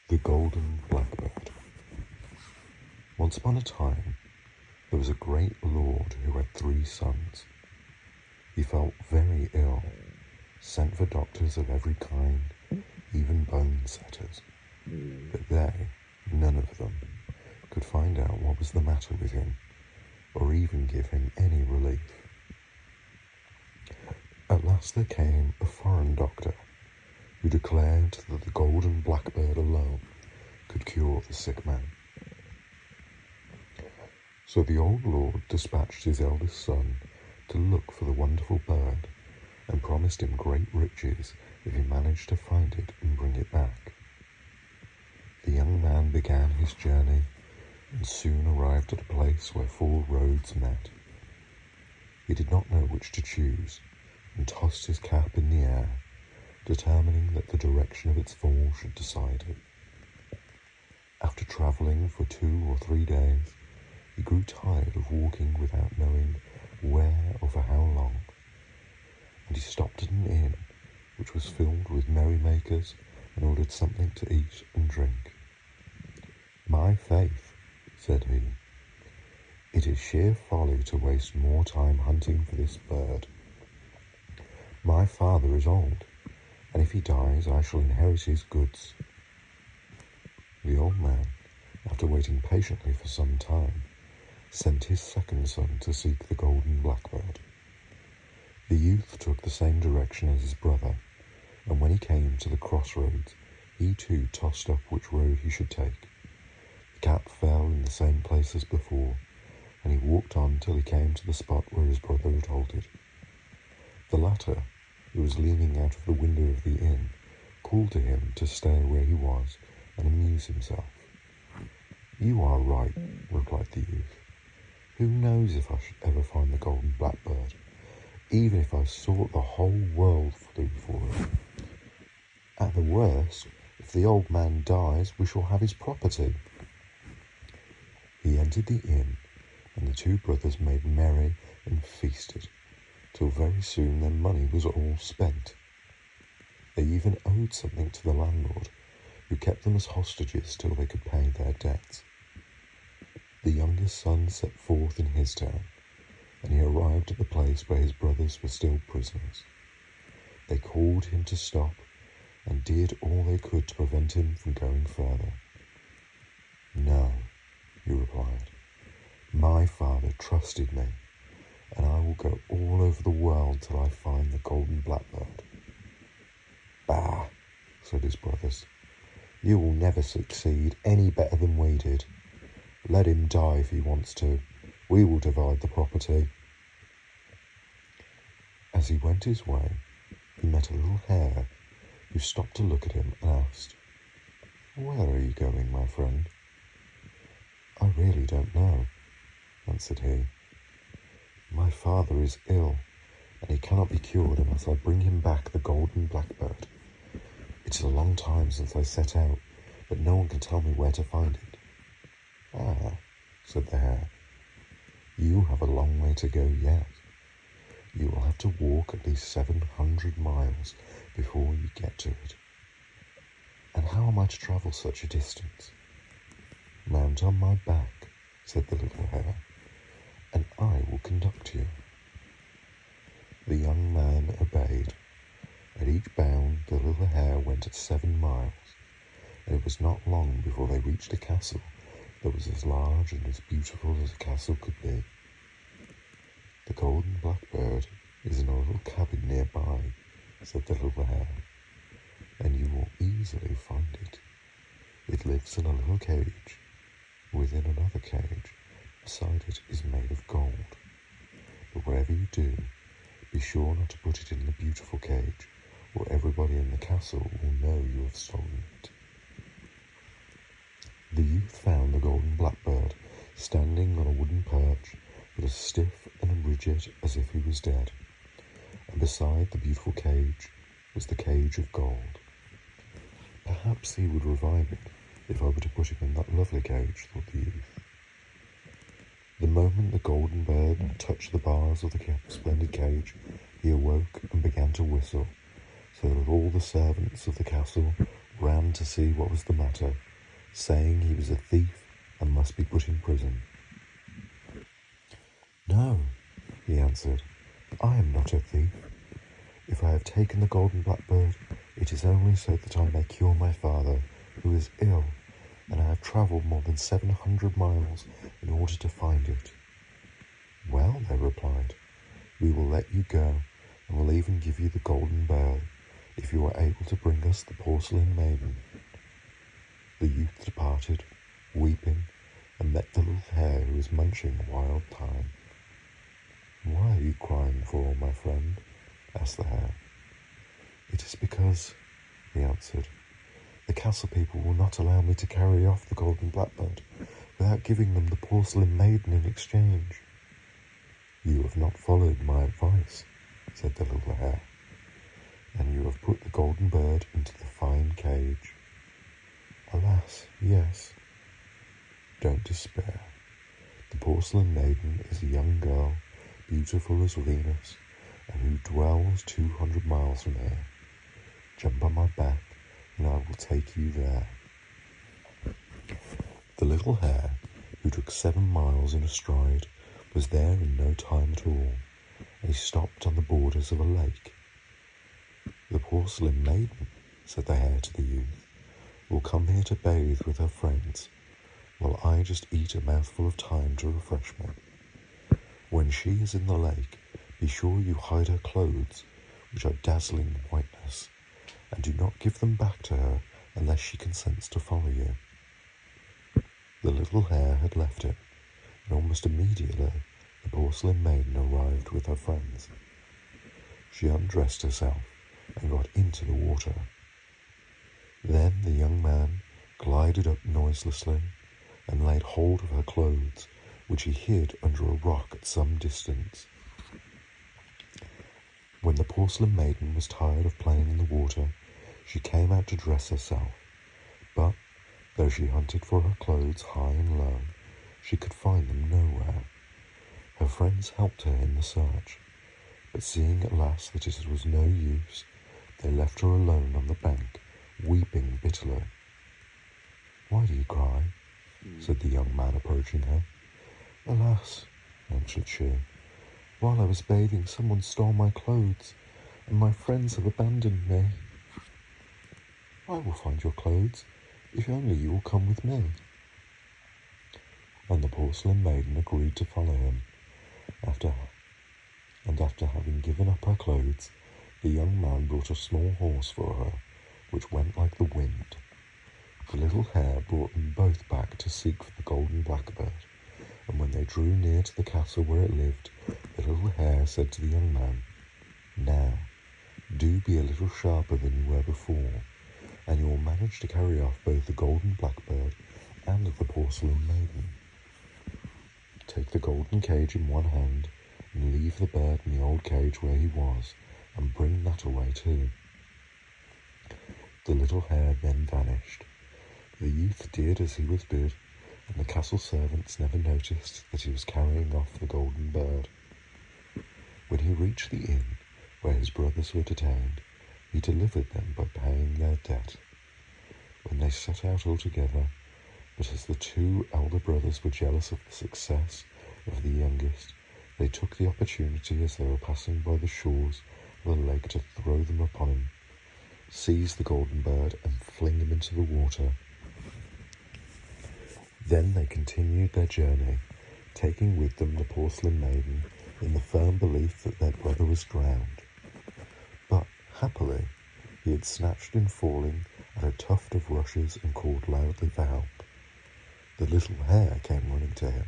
The Golden Blackbird. Once upon a time, there was a great lord who had 3 sons. He felt very ill, sent for doctors of every kind, even bone setters, but they, none of them, could find out what was the matter with him, or even give him any relief. At last there came a foreign doctor, who declared that the Golden Blackbird alone could cure the sick man. So the old lord dispatched his eldest son to look for the wonderful bird, and promised him great riches if he managed to find it and bring it back. The young man began his journey, and soon arrived at a place where 4 roads met. He did not know which to choose, and tossed his cap in the air, determining that the direction of its fall should decide it. After travelling for 2 or 3 days, he grew tired of walking without knowing where or for how long, and he stopped at an inn which was filled with merrymakers and ordered something to eat and drink. "My faith," said he, "it is sheer folly to waste more time hunting for this bird. My father is old, and if he dies I shall inherit his goods." The old man, after waiting patiently for some time, sent his second son to seek the Golden Blackbird. The youth took the same direction as his brother, and when he came to the crossroads, he too tossed up which road he should take. The cap fell in the same place as before, and he walked on till he came to the spot where his brother had halted. The latter, who was leaning out of the window of the inn, called to him to stay where he was and amuse himself. "You are right," replied the youth. "Who knows if I should ever find the Golden Blackbird, even if I sought the whole world through for it. At the worst, if the old man dies, we shall have his property." He entered the inn, and the 2 brothers made merry and feasted, till very soon their money was all spent. They even owed something to the landlord, who kept them as hostages till they could pay their debts. The youngest son set forth in his turn, and he arrived at the place where his brothers were still prisoners. They called him to stop, and did all they could to prevent him from going further. "No," he replied, "my father trusted me, and I will go all over the world till I find the Golden Blackbird." "Bah," said his brothers, "you will never succeed any better than we did. Let him die if he wants to. We will divide the property." As he went his way, he met a little hare, who stopped to look at him and asked, "Where are you going, my friend?" "I really don't know," answered he. "My father is ill, and he cannot be cured unless I bring him back the Golden Blackbird. It's a long time since I set out, but no one can tell me where to find it." "Ah," said the hare, "you have a long way to go yet. You will have to walk at least 700 miles before you get to it. And how am I to travel such a distance?" "Mount on my back," said the little hare, "and I will conduct you." The young man obeyed. At each bound the little hare went at 7 miles, and it was not long before they reached a castle that was as large and as beautiful as a castle could be. "The Golden Blackbird is in a little cabin nearby," said the little hare, "and you will easily find it. It lives in a little cage. Within another cage, beside it, is made of gold. But whatever you do, be sure not to put it in the beautiful cage, or everybody in the castle will know you have stolen it." The youth found the Golden Blackbird standing on a wooden perch, but as stiff and rigid as if he was dead, and beside the beautiful cage was the cage of gold. "Perhaps he would revive it if I were to put him in that lovely cage," thought the youth. The moment the Golden Bird touched the bars of the splendid cage, he awoke and began to whistle, so that all the servants of the castle ran ran to see what was the matter, saying he was a thief and must be put in prison. "No," he answered, "I am not a thief. If I have taken the Golden Blackbird, it is only so that I may cure my father, who is ill, and I have travelled more than 700 miles in order to find it." "Well," they replied, "we will let you go, and will even give you the Golden Bird, if you are able to bring us the porcelain maiden." The youth departed, weeping, and met the little hare, who was munching wild thyme. "Why are you crying for, my friend?" asked the hare. "It is because," he answered, "the castle people will not allow me to carry off the Golden Blackbird without giving them the porcelain maiden in exchange." "You have not followed my advice," said the little hare, "and you have put the Golden Bird into the fine cage." "Alas, yes." "Don't despair. The porcelain maiden is a young girl, beautiful as Venus, and who dwells 200 miles from here. Jump on my back, and I will take you there." The little hare, who took 7 miles in a stride, was there in no time at all, and he stopped on the borders of a lake. "The porcelain maiden," said the hare to the youth, "will come here to bathe with her friends, while I just eat a mouthful of thyme to refresh me. When she is in the lake, be sure you hide her clothes, which are dazzling whiteness, and do not give them back to her unless she consents to follow you." The little hare had left it, and almost immediately the porcelain maiden arrived with her friends. She undressed herself and got into the water. Then the young man glided up noiselessly and laid hold of her clothes, which he hid under a rock at some distance. When the porcelain maiden was tired of playing in the water, she came out to dress herself, but, though she hunted for her clothes high and low, she could find them nowhere. Her friends helped her in the search, but seeing at last that it was no use, they left her alone on the bank, weeping bitterly. "Why do you cry?" said the young man, approaching her. "Alas," answered she, "while I was bathing, someone stole my clothes, and my friends have abandoned me." "I will find your clothes, if only you will come with me." And the porcelain maiden agreed to follow him. After having given up her clothes, the young man brought a small horse for her, which went like the wind. The little hare brought them both back to seek for the Golden Blackbird, and when they drew near to the castle where it lived, the little hare said to the young man, "Now, do be a little sharper than you were before, and you will manage to carry off both the Golden Blackbird and the porcelain maiden. Take the golden cage in one hand, and leave the bird in the old cage where he was, and bring that away too." The little hare then vanished. The youth did as he was bid, and the castle servants never noticed that he was carrying off the Golden Bird. When he reached the inn where his brothers were detained, he delivered them by paying their debt. When they set out all together, but as the 2 elder brothers were jealous of the success of the youngest, they took the opportunity as they were passing by the shores of the lake to throw them upon him, seize the Golden Bird, and fling him into the water. Then they continued their journey, taking with them the porcelain maiden, in the firm belief that their brother was drowned. But, happily, he had snatched in falling at a tuft of rushes and called loudly for help. The little hare came running to him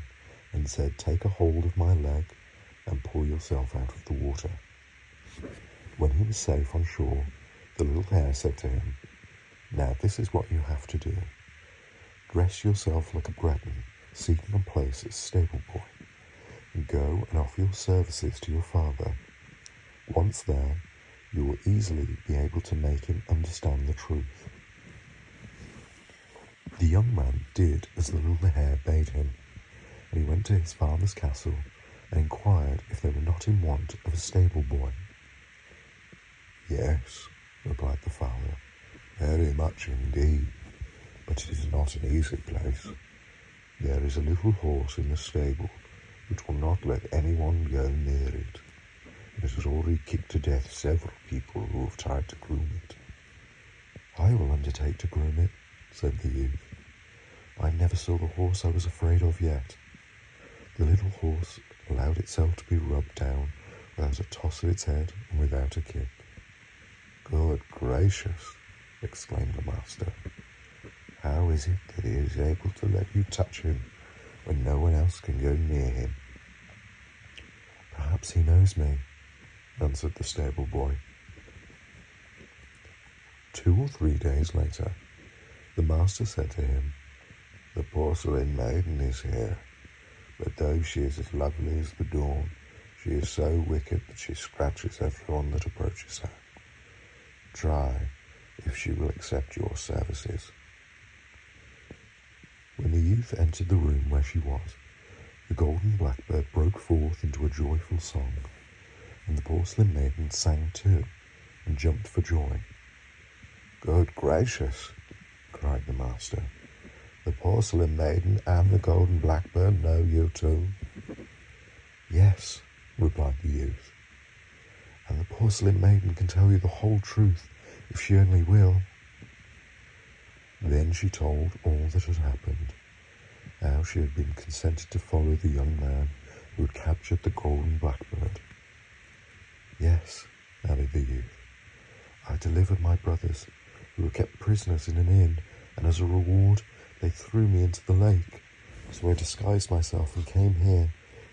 and said, "Take a hold of my leg and pull yourself out of the water." When he was safe on shore, the little hare said to him, "Now this is what you have to do. Dress yourself like a breton seeking a place as stable boy, and go and offer your services to your father. Once there, you will easily be able to make him understand the truth." The young man did as the little hare bade him, and he went to his father's castle and inquired if they were not in want of a stable boy. "Yes," replied the father, Very much indeed, but it is not an easy place. There is a little horse in the stable which will not let anyone go near it. It has already kicked to death several people who have tried to groom it. I will undertake to groom it, said the youth. I never saw the horse I was afraid of yet. The little horse allowed itself to be rubbed down without a toss of its head and without a kick. Good gracious, exclaimed the master. How is it that he is able to let you touch him when no one else can go near him? Perhaps he knows me, answered the stable boy. 2 or 3 days later, the master said to him, The porcelain maiden is here, but though she is as lovely as the dawn, she is so wicked that she scratches everyone that approaches her. Try if she will accept your services. When the youth entered the room where she was, the golden blackbird broke forth into a joyful song, and the porcelain maiden sang too, and jumped for joy. Good gracious, cried the master. The porcelain maiden and the golden blackbird know you too? Yes, replied the youth, and the porcelain maiden can tell you the whole truth if she only will. Then she told all that had happened, how she had been consented to follow the young man who had captured the golden blackbird. Yes, added the youth, I delivered my brothers, who were kept prisoners in an inn, and as a reward they threw me into the lake. So I disguised myself and came here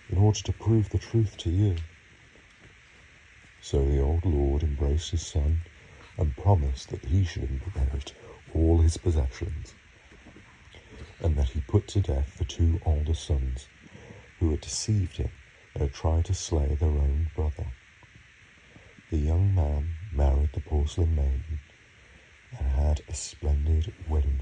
in order to prove the truth to you. So the old lord embraced his son and promised that he should inherit all his possessions, and that he put to death the 2 older sons who had deceived him and had tried to slay their own brother. The young man married the porcelain maiden and had a splendid wedding